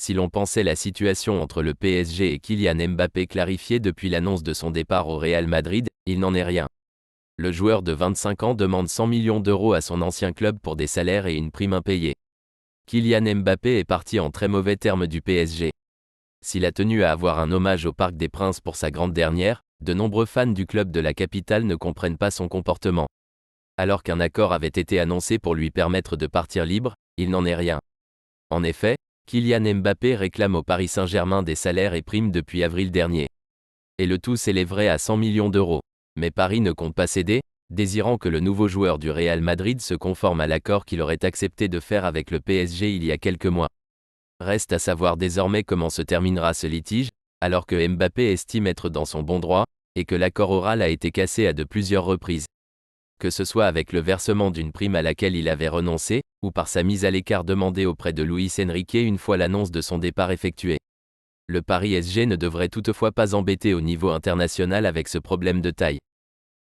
Si l'on pensait la situation entre le PSG et Kylian Mbappé clarifiée depuis l'annonce de son départ au Real Madrid, il n'en est rien. Le joueur de 25 ans demande 100 millions d'euros à son ancien club pour des salaires et une prime impayée. Kylian Mbappé est parti en très mauvais termes du PSG. S'il a tenu à avoir un hommage au Parc des Princes pour sa grande dernière, de nombreux fans du club de la capitale ne comprennent pas son comportement. Alors qu'un accord avait été annoncé pour lui permettre de partir libre, il n'en est rien. En effet, Kylian Mbappé réclame au Paris Saint-Germain des salaires et primes depuis avril dernier. Et le tout s'élèverait à 100 millions d'euros. Mais Paris ne compte pas céder, désirant que le nouveau joueur du Real Madrid se conforme à l'accord qu'il aurait accepté de faire avec le PSG il y a quelques mois. Reste à savoir désormais comment se terminera ce litige, alors que Mbappé estime être dans son bon droit, et que l'accord oral a été cassé à de plusieurs reprises. Que ce soit avec le versement d'une prime à laquelle il avait renoncé, ou par sa mise à l'écart demandée auprès de Luis Enrique une fois l'annonce de son départ effectuée. Le Paris SG ne devrait toutefois pas embêter au niveau international avec ce problème de taille.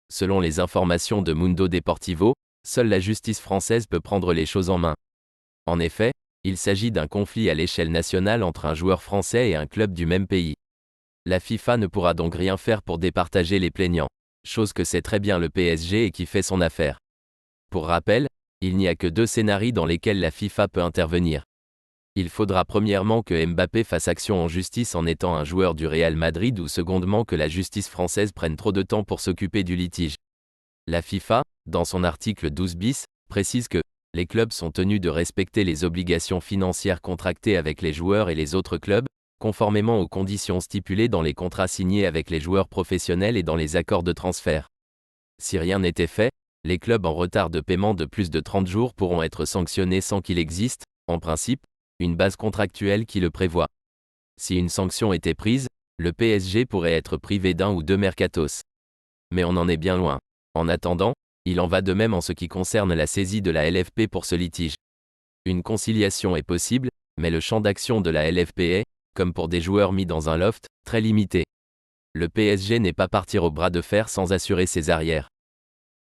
Selon les informations de Mundo Deportivo, seule la justice française peut prendre les choses en main. En effet, il s'agit d'un conflit à l'échelle nationale entre un joueur français et un club du même pays. La FIFA ne pourra donc rien faire pour départager les plaignants, chose que sait très bien le PSG et qui fait son affaire. Pour rappel, il n'y a que 2 scénarios dans lesquels la FIFA peut intervenir. Il faudra premièrement que Mbappé fasse action en justice en étant un joueur du Real Madrid ou secondement que la justice française prenne trop de temps pour s'occuper du litige. La FIFA, dans son article 12 bis, précise que les clubs sont tenus de respecter les obligations financières contractées avec les joueurs et les autres clubs, conformément aux conditions stipulées dans les contrats signés avec les joueurs professionnels et dans les accords de transfert. Si rien n'était fait, les clubs en retard de paiement de plus de 30 jours pourront être sanctionnés sans qu'il existe, en principe, une base contractuelle qui le prévoit. Si une sanction était prise, le PSG pourrait être privé d'un ou 2 mercatos. Mais on en est bien loin. En attendant, il en va de même en ce qui concerne la saisie de la LFP pour ce litige. Une conciliation est possible, mais le champ d'action de la LFP est, comme pour des joueurs mis dans un loft, très limité. Le PSG n'est pas parti au bras de fer sans assurer ses arrières.